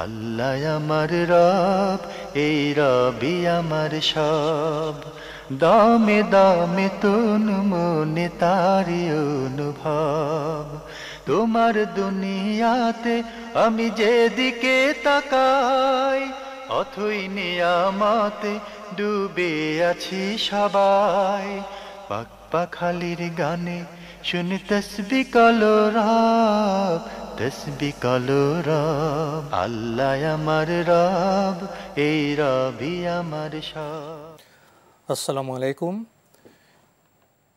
আল্লাহ আমার রব, এই রবি আমার সব। দামে দামে তন মনে তারি অনুভব। তোমার দুনিয়াতে আমি যেদিকে তাকাই, অথই নিয়ামতে ডুবে আছি সবাই। পাক পাখালির গানে শুনি তসবিহ কলরব, তসবিহ কলরব। আল্লাহ আমার রব, এই রবি আমার সব। আসসালামু আলাইকুম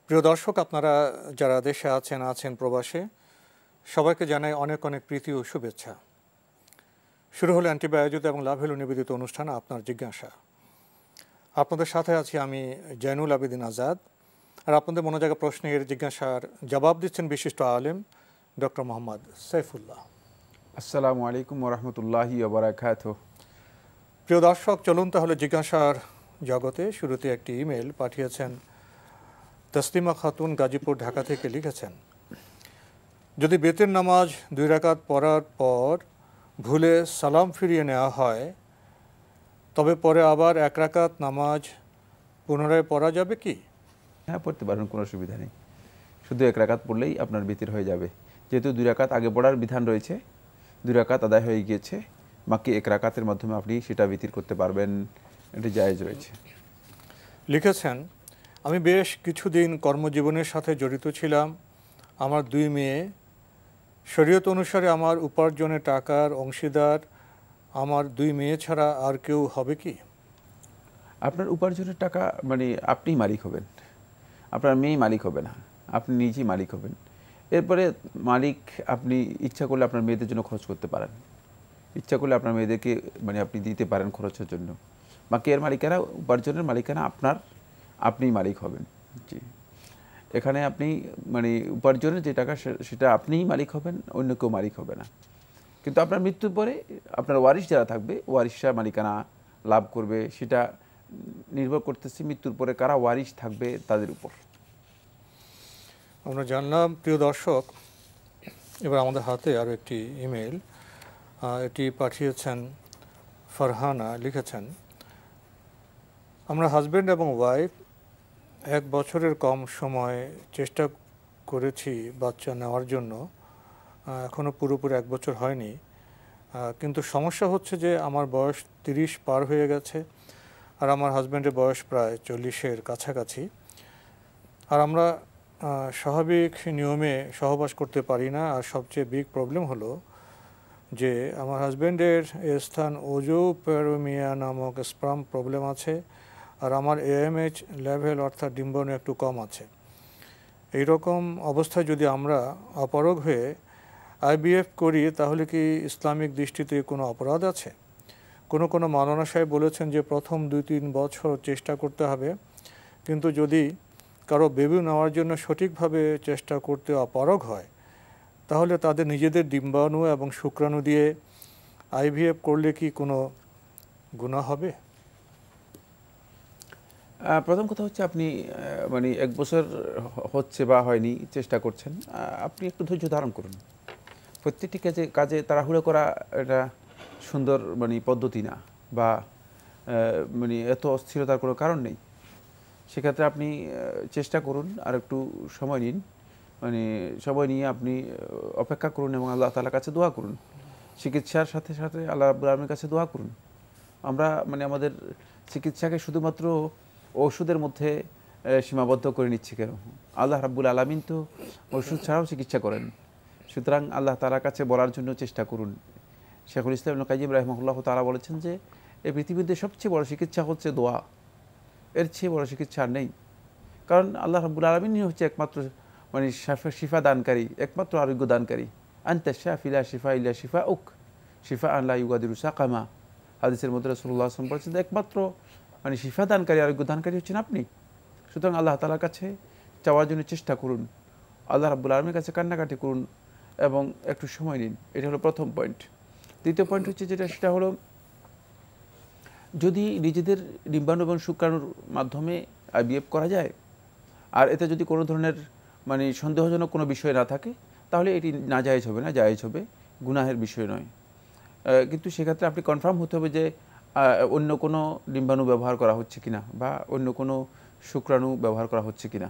প্রিয় দর্শক, আপনারা যারা দেশে আছেন প্রবাসে, সবাইকে জানাই অনেক অনেক প্রীতি ও শুভেচ্ছা। শুরু হলো অ্যান্টিবাই আয়োজিত এবং লাভেলু নিবেদিত অনুষ্ঠান আপনার জিজ্ঞাসা। আপনাদের সাথে আছি আমি জয়নুল আবেদিন আজাদ, আর আপনাদের মনোজাগা প্রশ্নের জিজ্ঞাসার জবাব দিচ্ছেন বিশিষ্ট আলেম ডক্টর মোহাম্মদ সাইফুল্লাহ। আসসালামু আলাইকুম ওরহমতুল্লাহি ওয়া বারাকাতুহু। প্রিয় দর্শক, চলুন তাহলে জিজ্ঞাসার জগতে। শুরুতে একটি ইমেল পাঠিয়েছেন তসলিমা খাতুন, গাজীপুর, ঢাকা থেকে। লিখেছেন, যদি বেতের নামাজ 2 রাকাত পড়ার পর ভুলে সালাম ফিরিয়ে নেওয়া হয়, তবে পরে আবার 1 রাকাত নামাজ পুনরায় পড়া যাবে কি? হ্যাঁ, পড়তে পারবেন, কোনো অসুবিধা নেই। শুধু 1 রাকাত পড়লেই আপনার বিতির হয়ে যাবে। যেহেতু 2 রাকাত আগে পড়ার বিধান রয়েছে, 2 রাকাত আদায় হয়ে গিয়েছে, বাকি 1 রাকাতের মাধ্যমে আপনি সেটা বিতির করতে পারবেন, এটি জায়েজ রয়েছে। লিখেছেন, আমি বেশ কিছুদিন কর্মজীবনের সাথে জড়িত ছিলাম। আমার 2 মেয়ে। শরীয়ত অনুসারে আমার উপার্জনের টাকার অংশীদার আমার 2 মেয়ে ছাড়া আর কেউ হবে কি? আপনার উপার্জনের টাকা মানে আপনিই মালিক হবেন, আপনার মেয়ে মালিক হবে না, আপনি নিজেই মালিক হবেন। এরপরে মালিক আপনি ইচ্ছা করলে আপনার মেয়েদের জন্য খরচ করতে পারেন, ইচ্ছা করলে আপনার মেয়েদেরকে মানে আপনি দিতে পারেন খরচের জন্য। বাকি এর মালিকেরা, উপার্জনের মালিকেরা আপনিই মালিক হবেন। জি, এখানে আপনি মানে উপার্জনের যে টাকা সেটা আপনিই মালিক হবেন, অন্য কেউ মালিক হবে না। কিন্তু আপনার মৃত্যুর পরে আপনার ওয়ারিশ যারা থাকবে, ওয়ারিশরা মালিকানা লাভ করবে, সেটা নির্ভর করতেছে মৃত্যুর পরে কারা ওয়ারিশ থাকবে তাদের উপর। আমরা জানলাম। প্রিয় দর্শক, এবার আমাদের হাতে আরও একটি ইমেল। এটি পাঠিয়েছেন ফারহানা। লিখেছেন, আমরা হাজব্যান্ড এবং ওয়াইফ 1 বছরের কম সময় চেষ্টা করেছি বাচ্চা নেওয়ার জন্য। এখনও পুরোপুরি 1 বছর হয়নি, কিন্তু সমস্যা হচ্ছে যে আমার বয়স 30 পার হয়ে গেছে, আর আমার হাজব্যান্ডের বয়স প্রায় 40-এর কাছাকাছি। আর আমরা স্বাভাবিক নিয়মে সহবাস করতে পারি না। আর সবচেয়ে বিগ প্রবলেম হলো যে আমার হাজব্যান্ডের স্থান ওজোপেরোমিয়া নামক স্পার্ম প্রবলেম আছে, আর আমার AMH লেভেল অর্থাৎ ডিম্বাণু একটু কম আছে। এইরকম অবস্থায় যদি আমরা অপারগ হয়ে IVF করি, তাহলে কি ইসলামিক দৃষ্টিতে কোনো অপরাধ আছে? কোনো মাওলানা সাহেব বলেছেন যে প্রথম 2-3 বছর চেষ্টা করতে হবে, কিন্তু যদি কারো বেবি নেওয়ার জন্য সঠিকভাবে চেষ্টা করতে অপারগ হয়, তাহলে তাদের নিজেদের ডিম্বাণু এবং শুক্রাণু দিয়ে IVF করলে কি কোনো গুনাহ হবে? প্রথম কথা হচ্ছে আপনি মানে 1 বছর হচ্ছে বা হয়নি, চেষ্টা করছেন, আপনি একটু ধৈর্য ধারণ করুন। প্রত্যেকটি কাজে তাড়াহুড়ো করা এটা সুন্দর মানে পদ্ধতি না, বা মানে এত অস্থিরতার কোনো কারণ নেই। সেক্ষেত্রে আপনি চেষ্টা করুন, আর একটু সময় নিন, মানে সময় নিয়ে আপনি অপেক্ষা করুন এবং আল্লাহ তাআলার কাছে দোয়া করুন। চিকিৎসার সাথে সাথে আল্লাহ রাব্বুল আলামিনের কাছে দোয়া করুন। আমরা মানে আমাদের চিকিৎসাকে শুধুমাত্র ওষুধের মধ্যে সীমাবদ্ধ করে নিচ্ছি কেন? আল্লাহ রাব্বুল আলামিন তো ওষুধ ছাড়াও চিকিৎসা করেন। সুতরাং আল্লাহ তাআলার কাছে বলার জন্য চেষ্টা করুন। শেখুল ইসলাম ইবনে কাইয়িম রাহিমাহুল্লাহ তাআলা বলেছেন যে এই পৃথিবীতে সবচেয়ে বড় চিকিৎসা হচ্ছে দোয়া, এর চেয়ে বড় চিকিৎসা আর নেই। কারণ আল্লাহ রাব্বুল আলামিনই হচ্ছে একমাত্র মানে শিফা দানকারী, একমাত্র আরোগ্য দানকারী। আনতা শাফি লা শিফা ইল্লা শিফাউক শিফাআন লা ইউগাদিরু সাকামা। হাদিসের মধ্যে রাসূলুল্লাহ সাল্লাল্লাহু আলাইহি ওয়াসাল্লাম বলেছেন একমাত্র মানে শিফা দানকারী, আরোগ্য দানকারী হচ্ছেন আপনি। সুতরাং আল্লাহ তাআলার কাছে চাওয়ার জন্য চেষ্টা করুন, আল্লাহ রাব্বুল আলামিনের কাছে কান্নাকাটি করুন এবং একটু সময় নিন। এটা হলো প্রথম পয়েন্ট। দ্বিতীয় পয়েন্ট হচ্ছে সেটা হলো, যদি নিজেদের ডিম্বাণু এবং শুক্রাণুর মাধ্যমে IVF করা যায়, আর এতে যদি কোনো ধরনের মানে সন্দেহজনক কোনো বিষয় না থাকে, তাহলে এটি নাজায়েজ হবে না, জায়েজ হবে, গুনাহের বিষয় নয়। কিন্তু সেক্ষেত্রে আপনি কনফার্ম হতে হবে যে অন্য কোনো ডিম্বাণু ব্যবহার করা হচ্ছে কিনা বা অন্য কোনো শুক্রাণু ব্যবহার করা হচ্ছে কিনা।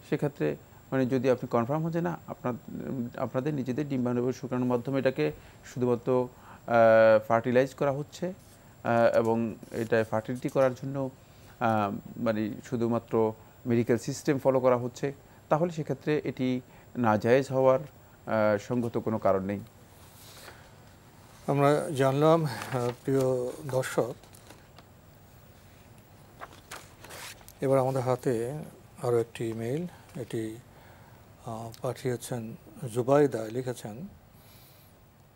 সেক্ষেত্রে মানে যদি আপনি কনফার্ম হচ্ছে না আপনাদের নিজেদের ডিম্বাণু এবং শুক্রাণুর মাধ্যমে এটাকে শুধুমাত্র ফার্টিলাইজ করা হচ্ছে এবং এটা ফার্টিলিটি করার জন্য মানে শুধুমাত্র মেডিকেল সিস্টেম ফলো করা হচ্ছে, তাহলে সেক্ষেত্রে এটি নাজায়েজ হওয়ার সঙ্গত কোনো কারণ নেই। আমরা জানলাম প্রিয় দর্শক, এবার আমাদের হাতে আরও একটি ইমেইল, এটি পাঠিয়েছেন জুবাইদা, লিখেছেন,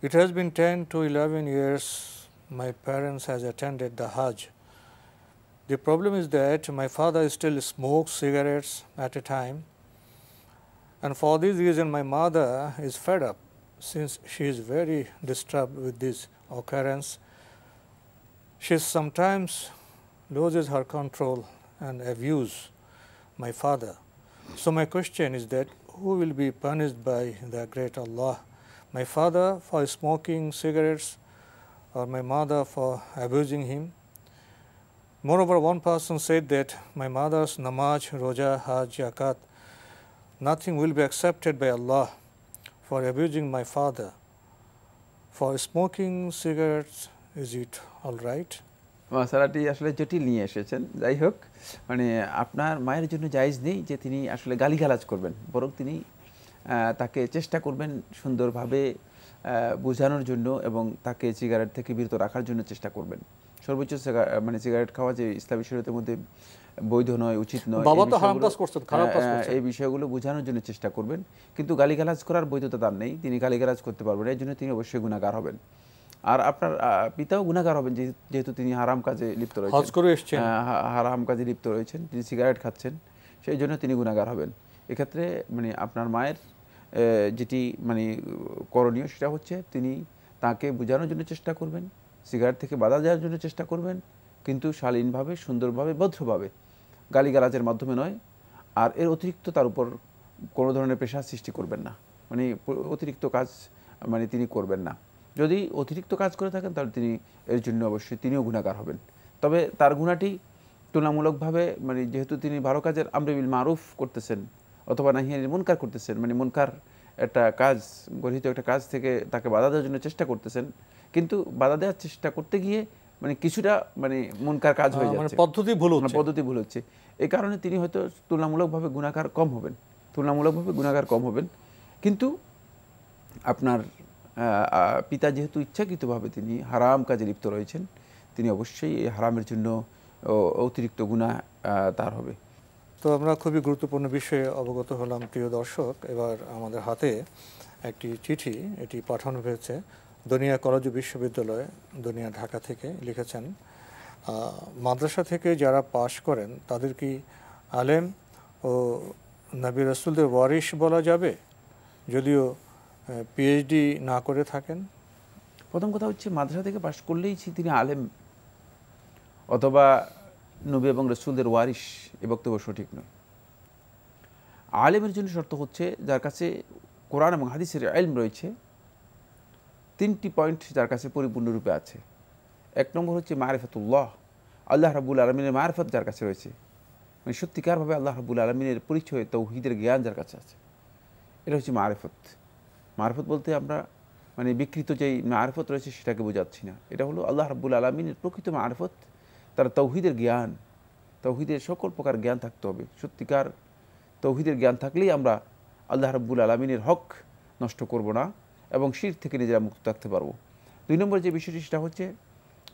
It has been 10 to 11 years my parents has attended the Hajj. The problem is that my father still smokes cigarettes at a time, and for this reason my mother is fed up since she is very disturbed with this occurrence. She sometimes loses her control and abuse my father. So my question is that who will be punished by the great Allah? My father for smoking cigarettes or my mother for abusing him? Moreover, one person said that my mother's namaz, roja, hajj, zakat, nothing will be accepted by Allah for abusing my father. For smoking cigarettes, is it all right? মশালাটি আসলে জটিল নিয়ে এসেছেন। যাই হোক, মানে আপনার মায়ের জন্য জায়েজ নেই যে তিনি আসলে গালিগালাজ করবেন, বরং তিনি তাকে চেষ্টা করবেন সুন্দরভাবে বোঝানোর জন্য এবং তাকে সিগারেট থেকে বিরত রাখার জন্য চেষ্টা করবেন। সর্বোচ্চ মানে সিগারেট খাওয়া যে ইসলামী শরীয়তের মধ্যে বৈধ নয়, উচিত নয়, এই বিষয়গুলো বোঝানোর জন্য চেষ্টা করবেন। কিন্তু গালিগালাজ করার বৈধতা তার নেই, তিনি গালিগালাজ করতে পারবেন, এর জন্য তিনি অবশ্যই গুনাহগার হবেন। আর আপনার পিতাও গুনাহগার হবেন যেহেতু তিনি হারাম কাজে লিপ্ত রয়েছেন, হারাম কাজে লিপ্ত রয়েছেন, তিনি সিগারেট খাচ্ছেন, সেই জন্য তিনি গুনাহগার হবেন। এক্ষেত্রে মানে আপনার মায়ের যেটি মানে করণীয় সেটা হচ্ছে তিনি তাকে বোঝানোর জন্য চেষ্টা করবেন, সিগারেট থেকে বাধা দেওয়ার জন্য চেষ্টা করবেন, কিন্তু শালীনভাবে, সুন্দরভাবে, ভদ্রভাবে, গালিগালাজের মাধ্যমে নয়। আর এর অতিরিক্ত তার উপর কোনো ধরনের প্রেশার সৃষ্টি করবেন না, মানে অতিরিক্ত কাজ মানে তিনি করবেন না। যদি অতিরিক্ত কাজ করে থাকেন তাহলে তিনি এর জন্য অবশ্যই তিনিও গুনাহগার হবেন। তবে তার গুনাহটি তুলনামূলকভাবে মানে যেহেতু তিনি ভালো কাজের আমরে বিল মারুফ করতেছেন অথবা নাহি আনিল মুনকার করতেছেন, মানে মুনকার একটা কাজ, গর্হিত একটা কাজ থেকে তাকে বাধা দেওয়ার জন্য চেষ্টা করতেছেন, কিন্তু বাধা দেওয়ার চেষ্টা করতে গিয়ে মানে কিছুটা মানে মুনকার কাজ হয়ে যাচ্ছে, পদ্ধতি ভুল হচ্ছে। এই কারণে তিনি হয়তো তুলনামূলকভাবে গুনাহগার কম হবেন। কিন্তু আপনার পিতা যেহেতু ইচ্ছাকৃতভাবে তিনি হারাম কাজে লিপ্ত রয়েছেন, তিনি অবশ্যই এই হারামের জন্য অতিরিক্ত গুনাহ তার হবে। তো আমরা খুবই গুরুত্বপূর্ণ বিষয়ে অবগত হলাম প্রিয় দর্শক। এবার আমাদের হাতে একটি চিঠি, এটি পাঠানো হয়েছে দনিয়া কলেজ বিশ্ববিদ্যালয়, দনিয়া, ঢাকা থেকে। লিখেছেন, মাদ্রাসা থেকে যারা পাশ করেন তাদের কি আলেম ও নবী রাসূলদের ওয়ারিশ বলা যাবে যদিও পিএইচডি না করে থাকেন? প্রথম কথা হচ্ছে, মাদ্রাসা থেকে পাশ করলেই তিনি আলেম অথবা নবী এবং রাসূলদের ওয়ারিশ, এ বক্তব্য সঠিক নয়। আলেমের জন্য শর্ত হচ্ছে যার কাছে কোরআন এবং হাদিসের ইলম রয়েছে, তিনটি পয়েন্ট যার কাছে পরিপূর্ণরূপে আছে। এক নম্বর হচ্ছে মারিফাতুল্লাহ, আল্লাহ রাব্বুল আলামিনের মারিফত যার কাছে রয়েছে, মানে সত্যিকারভাবে আল্লাহ রাব্বুল আলামিনের পরিচয়, তাওহীদের জ্ঞান যার কাছে আছে, এটা হচ্ছে মারিফত। মারিফত বলতে আমরা মানে বিকৃত যেই মারিফত রয়েছে সেটাকে বোঝাচ্ছি না, এটা হলো আল্লাহ রাব্বুল আলামিনের প্রকৃত মারিফত, তার তাওহীদের জ্ঞান, তাওহীদের সকল প্রকার জ্ঞান থাকতে হবে। সত্যিকার তাওহীদের জ্ঞান থাকলেই আমরা আল্লাহ রাব্বুল আলামিনের হক নষ্ট করব না এবং শিরক থেকে নিজেরা মুক্ত থাকতে পারবো। দুই নম্বর যে বিষয়টি সেটা হচ্ছে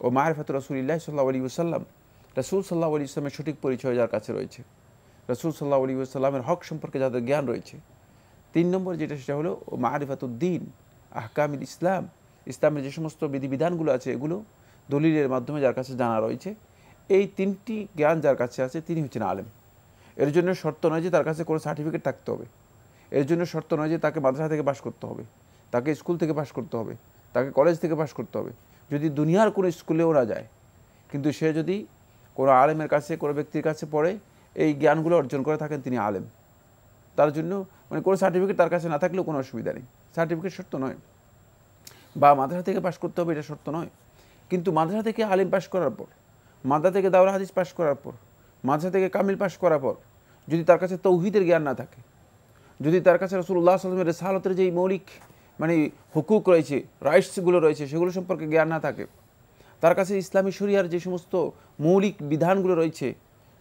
ও মারিফাতু রাসূলিল্লাহ সাল্লাল্লাহু আলাইহি ওয়াসাল্লাম, রাসূল সাল্লাল্লাহু আলাইহি ওয়াসাল্লামের সঠিক পরিচয় যার কাছে রয়েছে, রাসূল সাল্লাল্লাহু আলাইহি ওয়াসাল্লামের হক সম্পর্কে যাদের জ্ঞান রয়েছে। তিন নম্বর যেটা সেটা হলো ও মারিফাতুদ্দিন, আহকামিল ইসলাম, ইসলামের যে সমস্ত বিধিবিধানগুলো আছে এগুলো দলিলের মাধ্যমে যার কাছে জানা রয়েছে। এই তিনটি জ্ঞান যার কাছে আছে তিনি হচ্ছেন আলেম। এর জন্য শর্ত নয় যে তার কাছে কোনো সার্টিফিকেট থাকতে হবে, এর জন্য শর্ত নয় যে তাকে মাদ্রাসা থেকে পাশ করতে হবে, তাকে স্কুল থেকে পাশ করতে হবে, তাকে কলেজ থেকে পাশ করতে হবে। যদি দুনিয়ার কোনো স্কুলেও না যায়, কিন্তু সে যদি কোনো আলেমের কাছে, কোনো ব্যক্তির কাছে পড়ে এই জ্ঞানগুলো অর্জন করে থাকেন, তিনি আলেম। তার জন্য মানে কোনো সার্টিফিকেট তার কাছে না থাকলেও কোনো অসুবিধা নেই, সার্টিফিকেট শর্ত নয়। বা মাদ্রাসা থেকে পাশ করতে হবে এটা শর্ত নয়, কিন্তু মাদ্রাসা থেকে আলিম পাশ করার পর, মাদ্রাসা থেকে দাওরা হাদিস পাশ করার পর, মাদ্রাসা থেকে কামিল পাশ করার পর যদি তার কাছে তৌহিদের জ্ঞান না থাকে, যদি তার কাছে রাসূলুল্লাহ সাল্লাল্লাহু আলাইহি ওয়াসাল্লামের রিসালাতের যেই মৌলিক মানে হুকুক রয়েছে, রাইটসগুলো রয়েছে, সেগুলো সম্পর্কে জ্ঞান না থাকে, তার কাছে ইসলামী শরিয়ার যে সমস্ত মৌলিক বিধানগুলো রয়েছে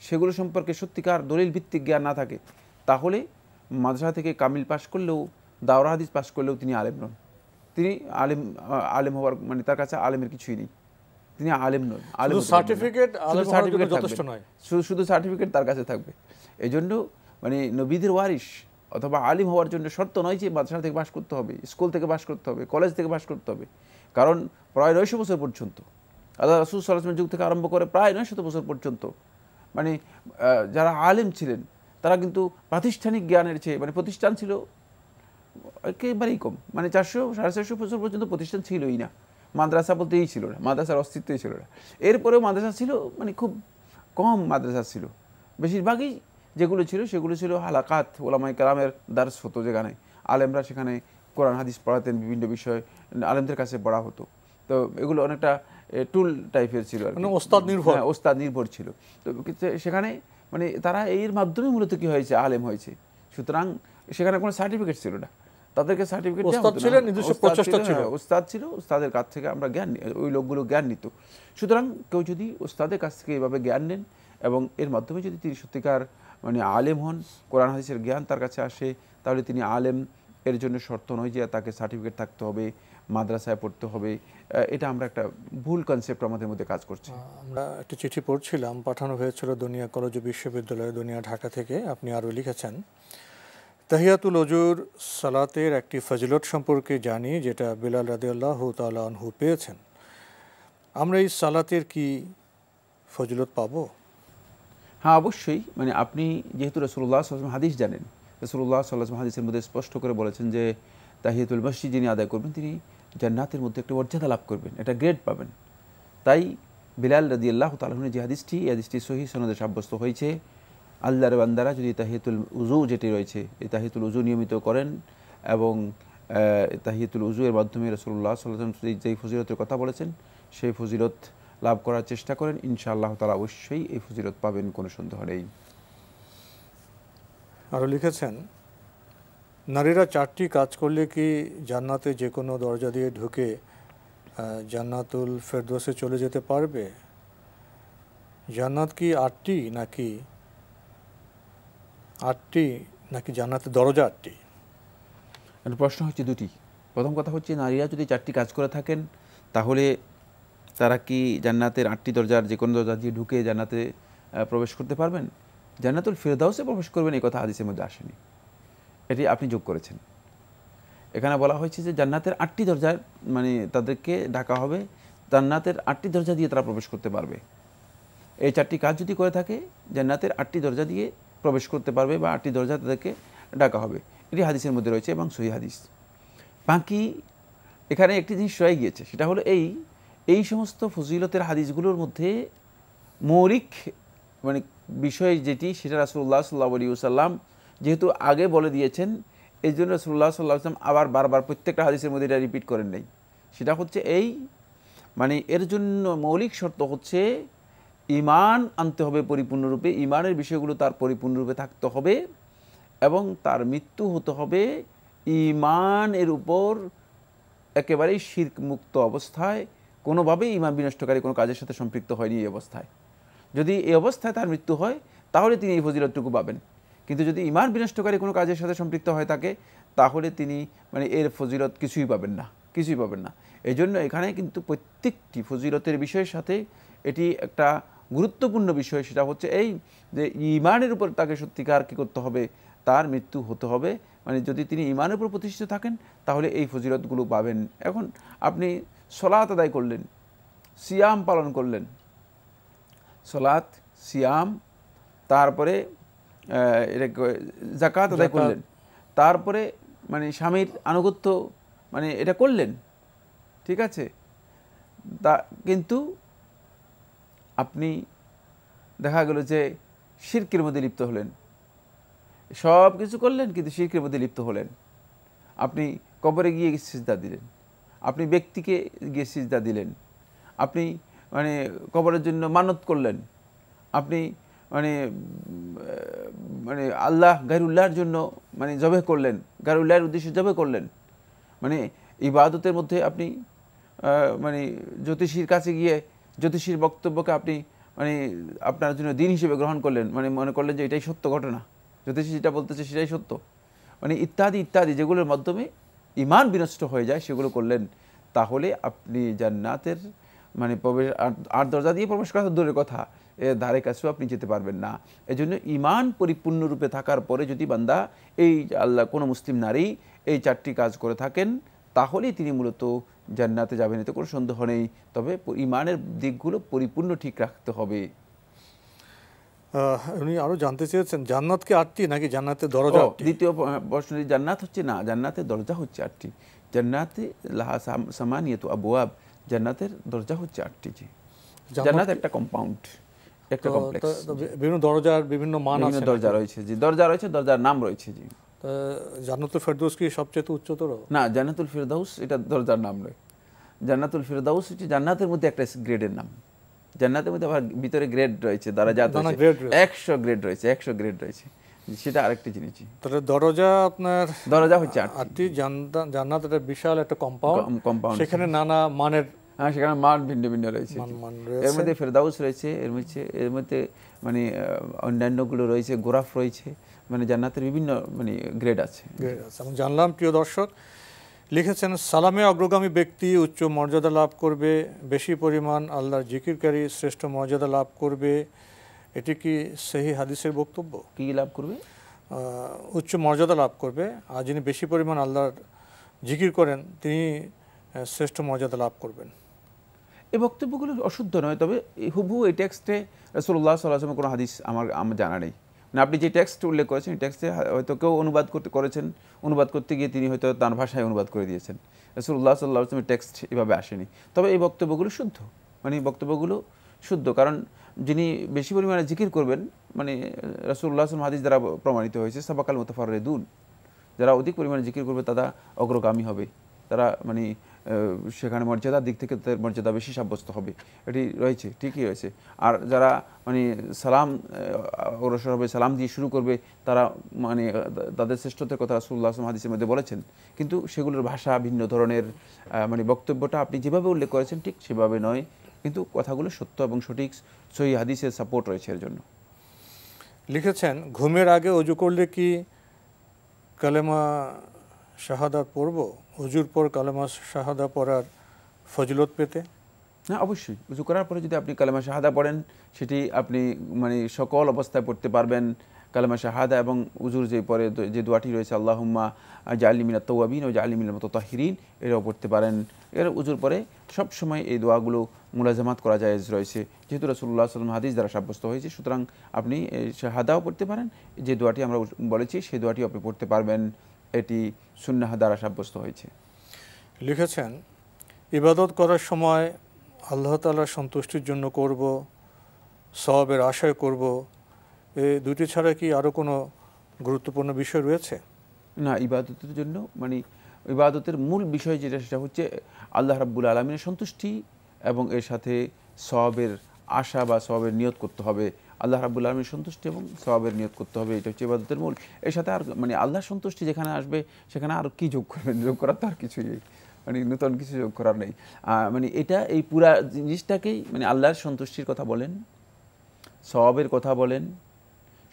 সেগুলো সম্পর্কে সত্যিকার দলিল ভিত্তিক জ্ঞান না থাকে, তাহলে মাদ্রাসা থেকে কামিল পাশ করলেও, দাওরা হাদিস পাশ করলেও তিনি আলেম নন। তিনি আলেম হওয়ার মানে তার কাছে আলেমের কিছুই নেই, তিনি আলেম নন। আলেম সার্টিফিকেট যথেষ্ট নয়, শুধু সার্টিফিকেট তার কাছে থাকবে। এই জন্য মানে নবীদের ওয়ারিস অথবা আলিম হওয়ার জন্য শর্ত নয় যে মাদ্রাসা থেকে পাশ করতে হবে, স্কুল থেকে পাশ করতে হবে, কলেজ থেকে পাশ করতে হবে। কারণ প্রায় 900 বছর পর্যন্ত, আল্লাহ রাসূল সাল্লাল্লাহু আলাইহি ওয়াসাল্লামের যুগ থেকে আরম্ভ করে প্রায় 900 বছর পর্যন্ত মানে যারা আলেম ছিলেন তারা কিন্তু প্রাতিষ্ঠানিক জ্ঞানের চেয়ে মানে প্রতিষ্ঠান ছিল একেবারেই কম, মানে 400-450 বছর পর্যন্ত প্রতিষ্ঠান ছিলই না, মাদ্রাসা বলতেই ছিল না, মাদ্রাসার অস্তিত্বই ছিল না। এরপরেও মাদ্রাসা ছিল মানে খুব কম মাদ্রাসা ছিল, বেশিরভাগই যেগুলো ছিল সেগুলো ছিল হালাকাত, ওলামায়ে কেরামের দার্স হতো, যেখানে আলেমরা সেখানে কোরআন হাদিস পড়াতেন, বিভিন্ন বিষয় আলেমদের কাছে পড়া হতো। তো এগুলো অনেকটা টুল টাইপের ছিল, ওস্তাদ নির্ভর ছিল। তো সেখানে মানে তারা এর মাধ্যমে মূলত কি হয়েছে, আলেম হয়েছে। সুতরাং সেখানে কোনো সার্টিফিকেট ছিল না, তাদেরকে সার্টিফিকেট ওস্তাদ ছিল, ওস্তাদের কাছ থেকে আমরা জ্ঞান, ওই লোকগুলো জ্ঞান নিত। সুতরাং কেউ যদি ওস্তাদের কাছ থেকে এভাবে জ্ঞান নেন এবং এর মাধ্যমে যদি তিনি সত্যিকার মানে আলেম হন, কোরআন হাদিসের জ্ঞান তার কাছে আসে, তাহলে তিনি আলেম। এর জন্য শর্ত নয় যে তাকে সার্টিফিকেট থাকতে হবে, মাদ্রাসায় পড়তে হবে। এটা আমরা একটা ভুল কনসেপ্ট আমাদের মধ্যে কাজ করছে। আমরা একটা চিঠি পড়ছিলাম, পাঠানো হয়েছিল দুনিয়া কলেজ বিশ্ববিদ্যালয়, দুনিয়া, ঢাকা থেকে। আপনি আরও লিখেছেন, তাহিয়াতুল ওজুর সালাতের একটি ফজিলত সম্পর্কে জানি, যেটা বিলাল রাদিয়াল্লাহু তাআলা আনহু পেয়েছেন। আমরা এই সালাতের কি ফজিলত পাবো? হ্যাঁ, অবশ্যই। মানে আপনি যেহেতু রাসূলুল্লাহ সাল্লাল্লাহু আলাইহি ওয়াসাল্লাম হাদিস জানেন, রাসূলুল্লাহ সাল্লাল্লাহু আলাইহি ওয়াসাল্লাম হাদিসের মধ্যে স্পষ্ট করে বলেছেন যে তাহিয়াতুল মসজিদ যিনি আদায় করবেন তিনি জান্নাতের মধ্যে একটা মর্যাদা লাভ করবেন, একটা গ্রেড পাবেন। তাই বিলাল রাদিয়াল্লাহু তাআলা আনহু যে হাদিসটি, এই হাদিসটি সহিহ সনদে সাব্যস্ত হয়েছে। আল্লাহর বান্দারা যদি তাহিয়াতুল উযু যেটি রয়েছে, এই তাহিয়াতুল উযু নিয়মিত করেন এবং তাহিয়াতুল উযু এর মাধ্যমে রাসূলুল্লাহ সাল্লাল্লাহু আলাইহি ওয়াসাল্লাম যেই ফজিলতের কথা বলেছেন সেই ফজিলত লাভ করার চেষ্টা করেন, ইনশাআল্লাহ তাআলা অবশ্যই এই ফজিলত পাবেন, কোনো সন্দেহ নেই। আরও লিখেছেন, নারীরা 4টি কাজ করলে কি জান্নাতে যে কোনো দরজা দিয়ে ঢুকে জান্নাতুল ফেরদৌসে চলে যেতে পারবে? জান্নাত কি 8টি নাকি জান্নাতের দরজা 8টি? প্রশ্ন হচ্ছে দুটি। প্রথম কথা হচ্ছে, নারীরা যদি 4টি কাজ করে থাকেন তাহলে তারা কি জান্নাতের 8টি দরজার যে কোনো দরজা দিয়ে ঢুকে জান্নাতে প্রবেশ করতে পারবেন? জান্নাতুল ফেরদাউসে প্রবেশ করবেন এই কথা হাদিসের মধ্যে আসেনি, এটি আপনি যোগ করেছেন। এখানে বলা হয়েছে যে জান্নাতের 8টি দরজার মানে তাদেরকে ডাকা হবে, জান্নাতের 8টি দরজা দিয়ে তারা প্রবেশ করতে পারবে। এই 4টি কাজ যদি করে থাকে জান্নাতের 8টি দরজা দিয়ে প্রবেশ করতে পারবে বা 8টি দরজা তাদেরকে ডাকা হবে, এটি হাদিসের মধ্যে রয়েছে এবং সহিহ হাদিস। বাকি এখানে একটি জিনিস রয়ে গিয়েছে, সেটা হলো এই সমস্ত ফজিলতের হাদিসগুলোর মধ্যে মৌলিক মানে বিষয় যেটি, সেটা রাসূলুল্লাহ সাল্লাল্লাহু আলাইহি ওয়াসাল্লাম যেহেতু আগে বলে দিয়েছেন, এই জন্য রাসূলুল্লাহ সাল্লাল্লাহু আলাইহি ওয়াসাল্লাম আবার বারবার প্রত্যেকটা হাদিসের মধ্যে এটা রিপিট করেন নাই। সেটা হচ্ছে মানে এর জন্য মৌলিক শর্ত হচ্ছে ঈমান আনতে হবে পরিপূর্ণরূপে, ঈমানের বিষয়গুলো তার পরিপূর্ণরূপে থাকতে হবে এবং তার মৃত্যু হতে হবে ঈমানের উপর একেবারেই শিরক মুক্ত অবস্থায়, কোনোভাবেই ঈমান বিনষ্টকারী কোনো কাজের সাথে সম্পৃক্ত হয়নি এই অবস্থায়। যদি এই অবস্থায় তার মৃত্যু হয় তাহলে তিনি এই ফজিলতটুকু পাবেন, কিন্তু যদি ঈমান বিনষ্টকারী কোনো কাজের সাথে সম্পৃক্ত হয়ে থাকে তাহলে তিনি মানে এর ফজিলত কিছুই পাবেন না। এই জন্য এখানে কিন্তু প্রত্যেকটি ফজিলতের বিষয়ের সাথে এটি একটা গুরুত্বপূর্ণ বিষয়, সেটা হচ্ছে যে ঈমানের উপর তাকে সত্যিকার কী করতে হবে, তার মৃত্যু হতে হবে। মানে যদি তিনি ঈমানের উপর প্রতিষ্ঠিত থাকেন তাহলে এই ফজিলতগুলো পাবেন। এখন আপনি সলাত আদায় করলেন, সিয়াম পালন করলেন, সলাত, সিয়াম, তারপরে যাকাত আদায় করলেন, তারপরে মানে স্বামীর আনুগত্য মানে এটা করলেন, ঠিক আছে, কিন্তু আপনি দেখা গেল যে শিরকের মধ্যে লিপ্ত হলেন। সব কিছু করলেন কিন্তু শিরকের মধ্যে লিপ্ত হলেন। আপনি কবরে গিয়ে সিজদা দিলেন, আপনি ব্যক্তিকে গিয়ে সিজদা দিলেন, আপনি মানে কবরের জন্য মানত করলেন, আপনি মানে মানে আল্লাহ গায়রুল্লাহর জন্য মানে জবে করলেন, গায়রুল্লাহর উদ্দেশ্যে জবে করলেন, মানে ইবাদতের মধ্যে আপনি মানে জ্যোতিষীর কাছে গিয়ে জ্যোতিষীর বক্তব্যকে আপনি মানে আপনার জন্য দিন হিসেবে গ্রহণ করলেন, মানে মনে করলেন যে এটাই সত্য ঘটনা, জ্যোতিষী যেটা বলতেছে সেটাই সত্য, মানে ইত্যাদি ইত্যাদি যেগুলোর মাধ্যমে ঈমান বিনষ্ট হয়ে যায় সেগুলো করলেন, তাহলে আপনি জান্নাতের মানে প্রবেশ 8 দরজা দিয়ে প্রবেশ করা দূরের কথা, এর ধারে কাছেও আপনি যেতে পারবেন না। এজন্য ঈমান পরিপূর্ণরূপে থাকার পরে যদি বান্দা এই আল্লাহ কোনো মুসলিম নারী এই 4টি কাজ করে থাকেন তাহলেই তিনি মূলত জান্নাতে যাবেন, এতে কোনো সন্দেহ নেই। তবে ঈমানের দিকগুলো পরিপূর্ণ ঠিক রাখতে হবে। উনি আরো জানতে চেয়েছেন জান্নাত কি 8টি নাকি জান্নাতের দরজা 8টি? দ্বিতীয় প্রশ্নটি, জান্নাত হচ্ছে না, জান্নাতের দরজা হচ্ছে 8টি। জান্নাতে লাহা সামানিয়াতু আবওয়াব, জান্নাতের দরজা হচ্ছে 8টি। জি, জান্নাত একটা কম্পাউন্ড, একটা কমপ্লেক্স, বিভিন্ন দরজার বিভিন্ন মান আছে, বিভিন্ন দরজা রয়েছে। জি, দরজা রয়েছে, দরজার নাম রয়েছে। জি, জান্নাতুল ফেরদৌস কি সবচেয়ে উচ্চতর? না, জান্নাতুল ফেরদাউস এটা দরজার নাম নয়। জান্নাতুল ফেরদাউস হচ্ছে জান্নাতের মধ্যে একটা গ্রেডের নাম। জান্নাতের মধ্যে আবার ভিতরে গ্রেড রয়েছে, দরজা রয়েছে, 100 গ্রেড রয়েছে, 100 গ্রেড রয়েছে, সেটা আরেকটা জিনিস। তাহলে দরজা আপনার দরজা হচ্ছে 8টি। জান্নাত একটা বিশাল একটা কম্পাউন্ড, সেখানে নানা মানের, হ্যাঁ, সেখানে মান ভিন্ন ভিন্ন রয়েছে। এর মধ্যে ফেরদাউস রয়েছে, এর মধ্যে মানে অন্যান্যগুলো রয়েছে, গোরাফ রয়েছে, মানে জান্নাতের বিভিন্ন মানে গ্রেড আছে। আমি জানলাম। প্রিয় দর্শক লিখেছেন, সালামে অগ্রগামী ব্যক্তি উচ্চ মর্যাদা লাভ করবে, বেশি পরিমাণ আল্লাহর জিকিরকারী শ্রেষ্ঠ মর্যাদা লাভ করবে, এটি কি সহি হাদিসের বক্তব্য? কি লাভ করবে? উচ্চ মর্যাদা লাভ করবে, আর যিনি বেশি পরিমাণ আল্লাহর জিকির করেন তিনি শ্রেষ্ঠ মর্যাদা লাভ করবেন। এই বক্তব্যগুলো অশুদ্ধ নয়, তবে হুবহু এই টেক্সটে রাসূলুল্লাহ সাল্লাল্লাহু আলাইহি ওয়াসাল্লামের কোনো হাদিস আমার জানা নেই। মানে আপনি যে টেক্সট উল্লেখ করেছেন, এই টেক্সটে হয়তো কেউ অনুবাদ করতে গিয়ে তিনি হয়তো তার ভাষায় অনুবাদ করে দিয়েছেন। রাসূলুল্লাহ সাল্লাল্লাহু আলাইহি ওয়াসাল্লামের টেক্সট এভাবে আসেনি। তবে এই বক্তব্যগুলো শুদ্ধ, মানে বক্তব্যগুলো শুদ্ধ, কারণ যিনি বেশি পরিমাণে জিকির করবেন, মানে রাসূলুল্লাহ সাল্লাল্লাহু আলাইহি ওয়াসাল্লাম হাদিস দ্বারা প্রমাণিত হয়েছে, সাবাকাল মুতাফাররিদুন, যারা অধিক পরিমাণে জিকির করবে তারা অগ্রগামী হবে, তারা মানে সেখানে মর্যাদার দিক থেকে তাদের মর্যাদা বেশি সাব্যস্ত হবে, এটি রয়েছে, ঠিকই রয়েছে। আর যারা মানে সালাম অগ্রসর হবে, সালাম দিয়ে শুরু করবে, তারা মানে তাদের শ্রেষ্ঠত্বের কথা রাসূলুল্লাহ সাল্লাল্লাহু আলাইহি ওয়াসাল্লাম হাদিসের মধ্যে বলেছেন, কিন্তু সেগুলোর ভাষা ভিন্ন ধরনের, মানে বক্তব্যটা আপনি যেভাবে উল্লেখ করেছেন ঠিক সেভাবে নয়, কিন্তু কথাগুলো সত্য এবং সঠিক, সহি হাদিসের সাপোর্ট রয়েছে এর জন্য। লিখেছেন, ঘুমের আগে ওযু করলে কি কালেমা শাহাদাত পড়ব? ওযুর পর কালেমা শাহাদা পড়ার ফজিলত পেতে? হ্যাঁ, অবশ্যই। উযু করার পরে যদি আপনি কালেমা শাহাদা পড়েন, সেটি আপনি মানে সকল অবস্থায় পড়তে পারবেন। কালেমা শাহাদা এবং উযুর যে পরে যে দোয়াটি রয়েছে, আল্লাহুম্মা জাআলনি মিনাত তাওয়াবিন ওয়া জাআলনি মিনাল মুতাতাহহিরিন, এটাও পড়তে পারেন। এর উযুর পরে সব সময় এই দোয়াগুলো মুলাজামাত করা জায়েজ রয়েছে, যেহেতু রাসূলুল্লাহ সাল্লাল্লাহু আলাইহি ওয়াসাল্লাম হাদিস দ্বারা সাব্যস্ত হয়েছে। সুতরাং আপনি শাহাদাও পড়তে পারেন, যে দোয়াটি আমরা বলেছি সেই দোয়াটিও আপনি পড়তে পারবেন, এটি সুন্নাহ দ্বারা সাব্যস্ত হয়েছে। লিখেছেন, ইবাদত করার সময় আল্লাহ তাআলার সন্তুষ্টির জন্য করব, সওয়াবের আশায় করব, এই দুটি ছাড়া কি আরও কোনো গুরুত্বপূর্ণ বিষয় রয়েছে? না, ইবাদতের জন্য মানে ইবাদতের মূল বিষয় যেটা, সেটা হচ্ছে আল্লাহ রাব্বুল আলামিনের সন্তুষ্টি এবং এর সাথে সওয়াবের আশা বা সওয়াবের নিয়ত করতে হবে। আল্লাহ রাব্বুল আলামিনের সন্তুষ্টি এবং সওয়াবের নিয়ত করতে হবে, এটা হচ্ছে ইবাদতের মূল। এর সাথে আর মানে আল্লাহর সন্তুষ্টি যেখানে আসবে সেখানে আর কি যোগ করবেন? যোগ করার তো আর কিছুই নেই, মানে নতুন কিছু যোগ করার নেই। মানে এটা এই পুরা জিনিসটাকেই মানে আল্লাহর সন্তুষ্টির কথা বলেন, সওয়াবের কথা বলেন,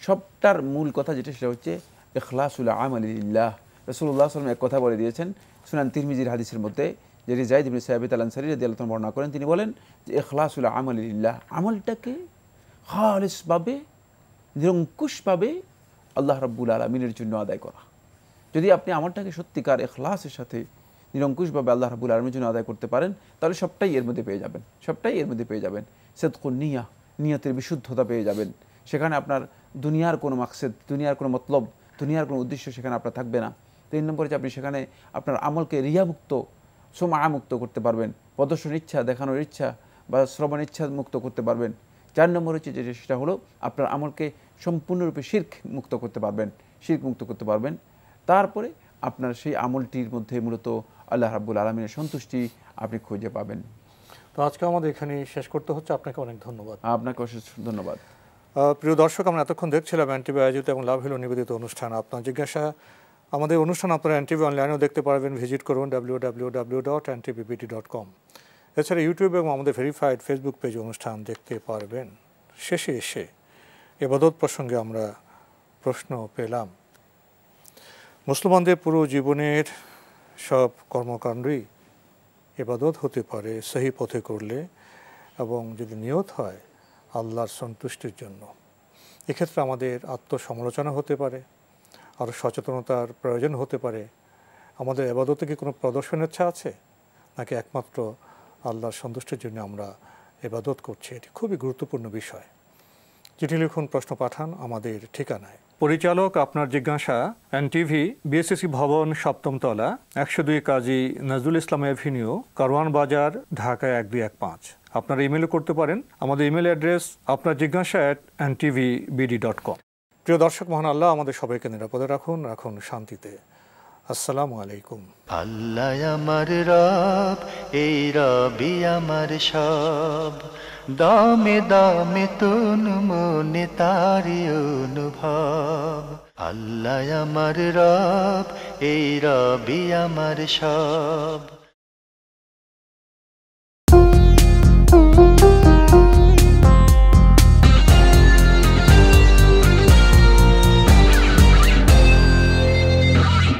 সবটার মূল কথা যেটা সেটা হচ্ছে ইখলাসুল আমালি লিল্লাহ। রাসূলুল্লাহ সাল্লাল্লাহু আলাইহি ওয়াসাল্লাম এক কথা বলে দিয়েছেন সুনান তিরমিজির হাদিসের মধ্যে, যেটি যায়েদ ইবনে সাবিত আল-আনসারী রাদিয়াল্লাহু আনহু বর্ণনা করেন। তিনি বলেন যে ইখলাসুল আমালি লিল্লাহ, আমলটাকে খালিসভাবে নিরঙ্কুশভাবে আল্লাহ রাব্বুল আলামিনের জন্য আদায় করা। যদি আপনি আমলটাকে সত্যিকার ইখলাসের সাথে নিরঙ্কুশভাবে আল্লাহ রাব্বুল আলামিনের জন্য আদায় করতে পারেন, তাহলে সবটাই এর মধ্যে পেয়ে যাবেন, সবটাই এর মধ্যে পেয়ে যাবেন। সিদকুন নিয়া, নিয়তের বিশুদ্ধতা পেয়ে যাবেন। সেখানে আপনার দুনিয়ার কোনো মাকসেদ, দুনিয়ার কোনো মতলব, দুনিয়ার কোনো উদ্দেশ্য সেখানে আপনার থাকবে না। 3 নম্বরে যে আপনি সেখানে আপনার আমলকে রিয়ামুক্ত, মুক্ত করতে পারবেন, প্রদর্শন ইচ্ছা, দেখানোর ইচ্ছা বা শ্রবণ ইচ্ছা মুক্ত করতে পারবেন। 4 নম্বর হচ্ছে যে সেটা হলো আপনার আমলকে সম্পূর্ণরূপে শিরক মুক্ত করতে পারবেন, শিরক মুক্ত করতে পারবেন। তারপরে আপনার সেই আমলটির মধ্যে মূলত আল্লাহ রাব্বুল আলামিনের সন্তুষ্টি আপনি খুঁজে পাবেন। তো আজকে আমাদের এখানে শেষ করতে হচ্ছে। আপনাকে অনেক ধন্যবাদ। আপনাকে অশেষ ধন্যবাদ। প্রিয় দর্শক, আমরা এতক্ষণ দেখছিলাম এনটিভি আয়োজিত এবং লাভ হলো নিবেদিত অনুষ্ঠান আপনার জিজ্ঞাসা। আমাদের অনুষ্ঠান আপনারা এনটিভি অনলাইনেও দেখতে পারবেন, ভিজিট করুন www.ntvbt.com। এছাড়া ইউটিউব এবং আমাদের ভেরিফাইড ফেসবুক পেজ অনুষ্ঠান দেখতে পারবেন। শেষে এসে ইবাদত প্রসঙ্গে আমরা প্রশ্ন পেলাম, মুসলমানদের পুরো জীবনের সব কর্মকাণ্ডই ইবাদত হতে পারে সহি পথে করলে এবং যদি নিয়ত হয় আল্লাহর সন্তুষ্টির জন্য। এক্ষেত্রে আমাদের আত্মসমালোচনা হতে পারে, আরও সচেতনতার প্রয়োজন হতে পারে। আমাদের ইবাদতে কি কোনো প্রদর্শনের ইচ্ছা আছে, নাকি একমাত্র আল্লাহর সন্তুষ্টির জন্য আমরা ইবাদত করছি? এটি খুবই গুরুত্বপূর্ণ বিষয়। চিঠি লিখুন, প্রশ্ন পাঠান আমাদের ঠিকানায়। পরিচালক আপনার জিজ্ঞাসা, এনটিভি, বিএসসি ভবন, 7ম তলা, 102 কাজী নজরুল ইসলাম এভিনিউ, কারওয়ান বাজার, ঢাকা 1215। আপনারা ইমেলও করতে পারেন। আমাদের ইমেল অ্যাড্রেস আপনার জিজ্ঞাসা @ntvbd.com। প্রিয় দর্শক, মহান আল্লাহ আমাদের সবাইকে নিরাপদে রাখুন, রাখুন শান্তিতে। আসসালামু আলাইকুম। আল্লাহ আমার রব, এই রবি আমার সব, দামে দামে তুন মনে তারি অনুভব। আল্লাহ আমার রব, এই রবি আমার সব।